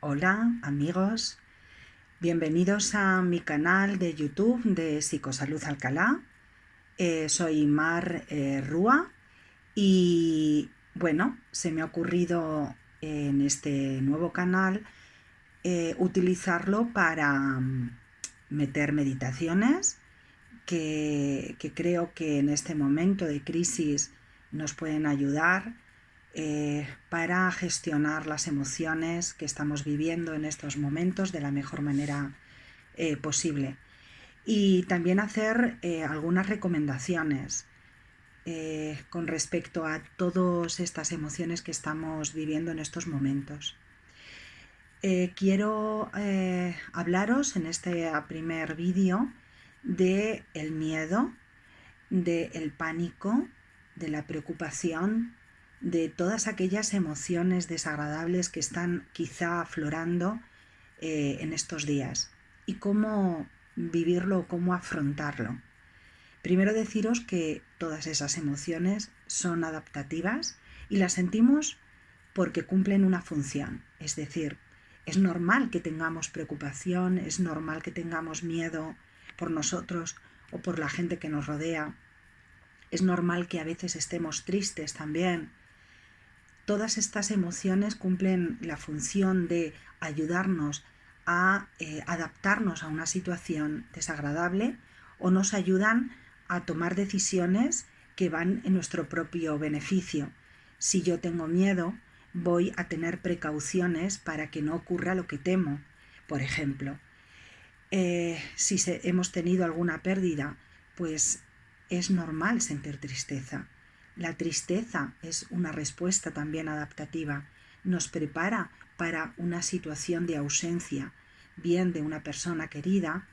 Hola amigos, bienvenidos a mi canal de YouTube de Psicosalud Alcalá. Soy Mar Rúa y bueno, se me ha ocurrido en este nuevo canal utilizarlo para meter meditaciones que creo que en este momento de crisis nos pueden ayudar para gestionar las emociones que estamos viviendo en estos momentos de la mejor manera posible. Y también hacer algunas recomendaciones con respecto a todas estas emociones que estamos viviendo en estos momentos. Quiero hablaros en este primer vídeo de el miedo, del pánico, de la preocupación, de todas aquellas emociones desagradables que están quizá aflorando en estos días y cómo vivirlo, cómo afrontarlo. Primero deciros que todas esas emociones son adaptativas y las sentimos porque cumplen una función, es decir, es normal que tengamos preocupación, es normal que tengamos miedo por nosotros o por la gente que nos rodea, es normal que a veces estemos tristes también. Todas estas emociones cumplen la función de ayudarnos a adaptarnos a una situación desagradable o nos ayudan a tomar decisiones que van en nuestro propio beneficio. Si yo tengo miedo, voy a tener precauciones para que no ocurra lo que temo. Por ejemplo, si hemos tenido alguna pérdida, pues es normal sentir tristeza. La tristeza es una respuesta también adaptativa. Nos prepara para una situación de ausencia, bien de una persona querida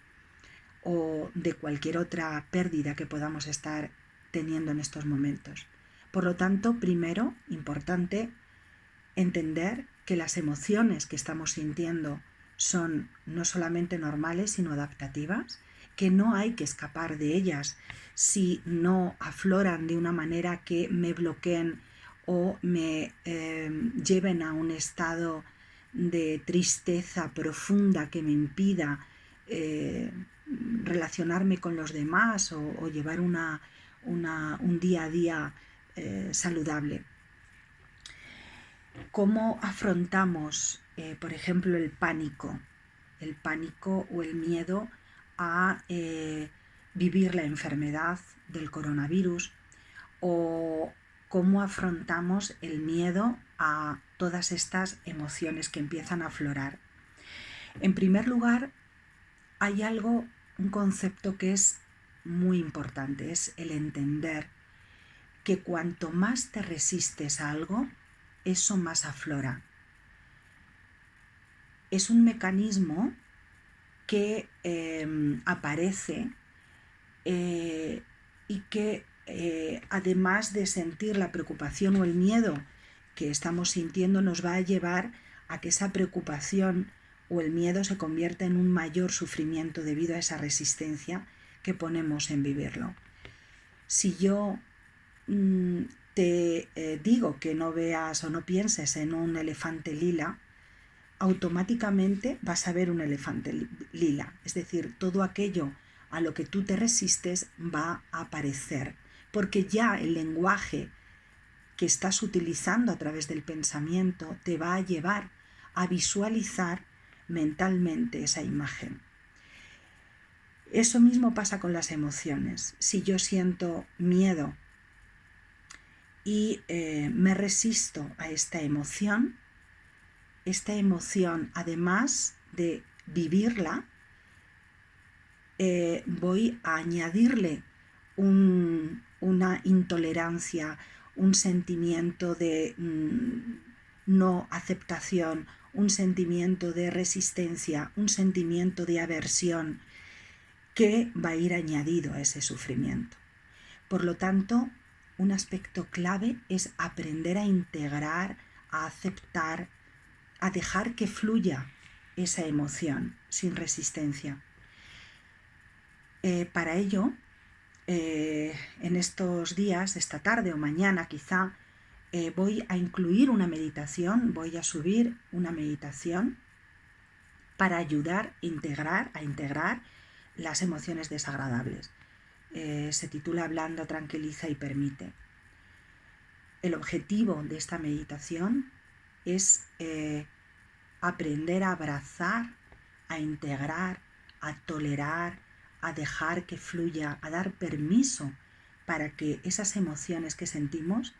o de cualquier otra pérdida que podamos estar teniendo en estos momentos. Por lo tanto, primero, importante entender que las emociones que estamos sintiendo son no solamente normales, sino adaptativas, que no hay que escapar de ellas si no afloran de una manera que me bloqueen o me lleven a un estado de tristeza profunda que me impida relacionarme con los demás o llevar un día a día saludable. ¿Cómo afrontamos, por ejemplo, el pánico o el miedo a vivir la enfermedad del coronavirus? ¿O cómo afrontamos el miedo a todas estas emociones que empiezan a aflorar? En primer lugar, hay un concepto que es muy importante, es el entender que cuanto más te resistes a algo, eso más aflora. Es un mecanismo que aparece y que además de sentir la preocupación o el miedo que estamos sintiendo, nos va a llevar a que esa preocupación o el miedo se convierta en un mayor sufrimiento debido a esa resistencia que ponemos en vivirlo. Si yo te digo que no veas o no pienses en un elefante lila, automáticamente vas a ver un elefante lila. Es decir, todo aquello a lo que tú te resistes va a aparecer, porque ya el lenguaje que estás utilizando a través del pensamiento te va a llevar a visualizar mentalmente esa imagen. Eso mismo pasa con las emociones. Si yo siento miedo y me resisto a esta emoción, además de vivirla, voy a añadirle una intolerancia, un sentimiento de no aceptación, un sentimiento de resistencia, un sentimiento de aversión que va a ir añadido a ese sufrimiento. Por lo tanto, un aspecto clave es aprender a integrar, a aceptar, a dejar que fluya esa emoción sin resistencia. Para ello, en estos días, esta tarde o mañana quizá, voy a incluir una meditación, voy a subir una meditación para ayudar a integrar las emociones desagradables. Se titula Ablanda, tranquiliza y permite. El objetivo de esta meditación es aprender a abrazar, a integrar, a tolerar, a dejar que fluya, a dar permiso para que esas emociones que sentimos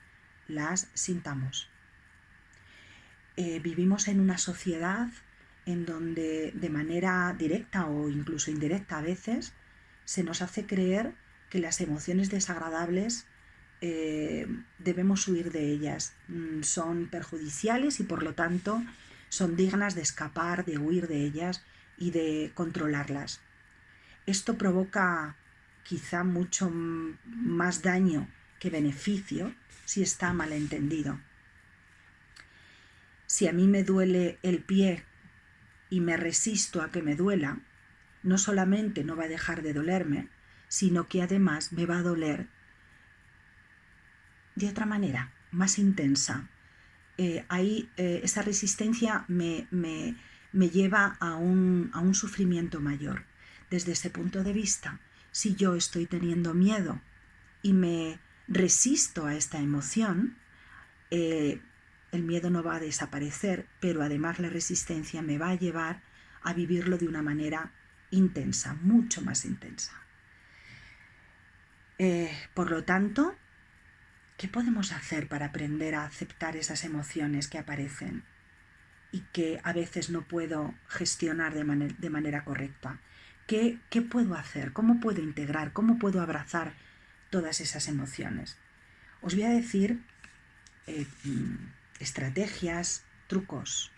las sintamos. Vivimos en una sociedad en donde de manera directa o incluso indirecta a veces se nos hace creer que las emociones desagradables debemos huir de ellas, son perjudiciales y por lo tanto son dignas de escapar, de huir de ellas y de controlarlas. Esto provoca quizá mucho más daño que beneficio si está mal entendido. Si a mí me duele el pie y me resisto a que me duela, no solamente no va a dejar de dolerme, sino que además me va a doler de otra manera, más intensa. Esa resistencia me lleva a un sufrimiento mayor. Desde ese punto de vista, si yo estoy teniendo miedo y me resisto a esta emoción, el miedo no va a desaparecer, pero además la resistencia me va a llevar a vivirlo de una manera intensa, mucho más intensa. Por lo tanto, ¿qué podemos hacer para aprender a aceptar esas emociones que aparecen y que a veces no puedo gestionar de manera correcta? ¿Qué puedo hacer? ¿Cómo puedo integrar? ¿Cómo puedo abrazar todas esas emociones? Os voy a decir estrategias, trucos,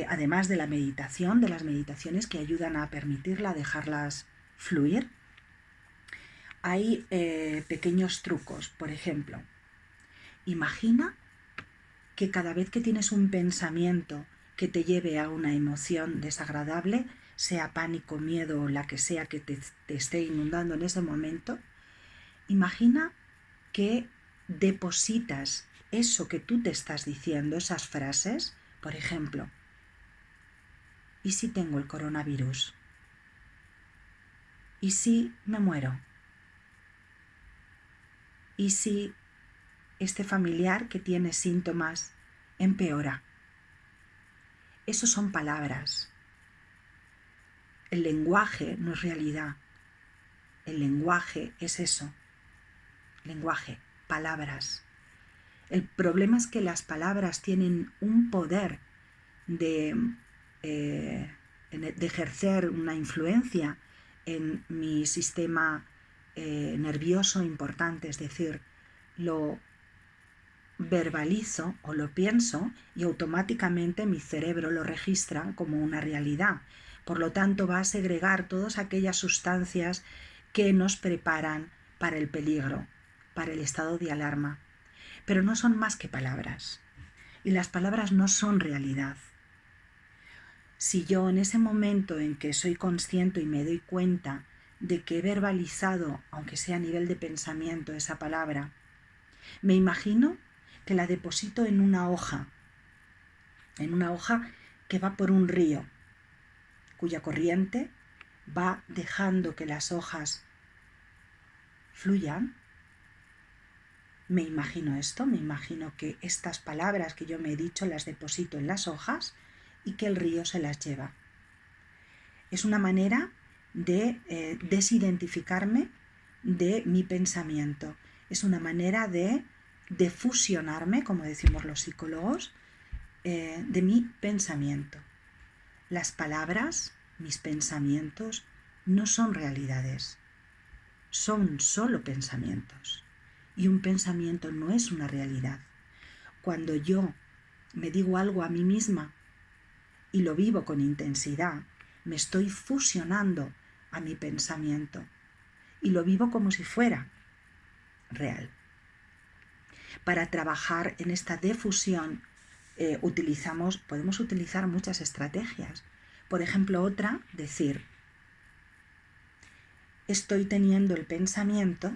además de la meditación, de las meditaciones que ayudan a permitirla, a dejarlas fluir. Hay pequeños trucos. Por ejemplo, imagina que cada vez que tienes un pensamiento que te lleve a una emoción desagradable, sea pánico, miedo o la que sea que te esté inundando en ese momento, imagina que depositas eso que tú te estás diciendo, esas frases. Por ejemplo, ¿y si tengo el coronavirus? ¿Y si me muero? ¿Y si este familiar que tiene síntomas empeora? Esos son palabras. El lenguaje no es realidad. El lenguaje es eso. Lenguaje, palabras. El problema es que las palabras tienen un poder de ejercer una influencia en mi sistema nervioso importante, es decir, lo verbalizo o lo pienso y automáticamente mi cerebro lo registra como una realidad. Por lo tanto, va a segregar todas aquellas sustancias que nos preparan para el peligro, para el estado de alarma. Pero no son más que palabras. Y las palabras no son realidad. Si yo en ese momento en que soy consciente y me doy cuenta de que he verbalizado, aunque sea a nivel de pensamiento, esa palabra, me imagino que la deposito en una hoja que va por un río, cuya corriente va dejando que las hojas fluyan. Me imagino esto, me imagino que estas palabras que yo me he dicho las deposito en las hojas y que el río se las lleva. Es una manera de desidentificarme de mi pensamiento. Es una manera de fusionarme, como decimos los psicólogos, de mi pensamiento. Las palabras, mis pensamientos, no son realidades, son solo pensamientos. Y un pensamiento no es una realidad. Cuando yo me digo algo a mí misma y lo vivo con intensidad, me estoy fusionando a mi pensamiento y lo vivo como si fuera real. Para trabajar en esta defusión podemos utilizar muchas estrategias. Por ejemplo, otra, decir, estoy teniendo el pensamiento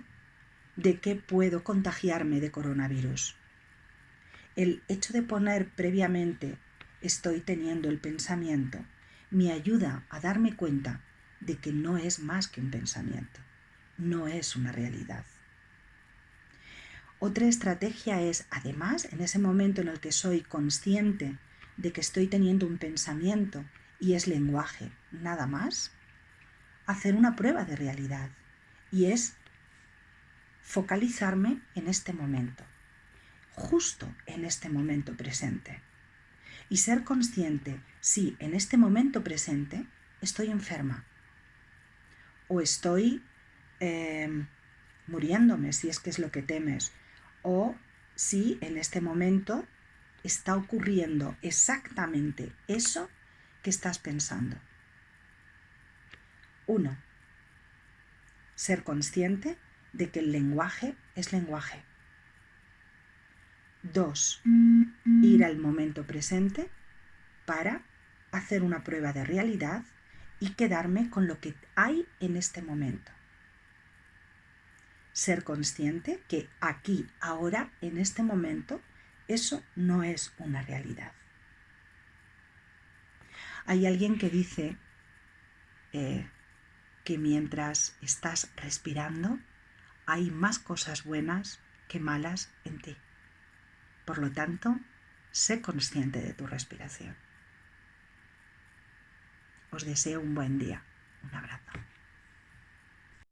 de que puedo contagiarme de coronavirus. El hecho de poner previamente estoy teniendo el pensamiento me ayuda a darme cuenta de que no es más que un pensamiento, no es una realidad. Otra estrategia es, además, en ese momento en el que soy consciente de que estoy teniendo un pensamiento y es lenguaje, nada más, hacer una prueba de realidad y es focalizarme en este momento, justo en este momento presente. Y ser consciente si en este momento presente estoy enferma o estoy muriéndome, si es que es lo que temes, o si en este momento está ocurriendo exactamente eso que estás pensando. 1. Ser consciente de que el lenguaje es lenguaje. 2. Ir al momento presente para hacer una prueba de realidad y quedarme con lo que hay en este momento. Ser consciente que aquí, ahora, en este momento, eso no es una realidad. Hay alguien que dice que mientras estás respirando, hay más cosas buenas que malas en ti. Por lo tanto, sé consciente de tu respiración. Os deseo un buen día. Un abrazo.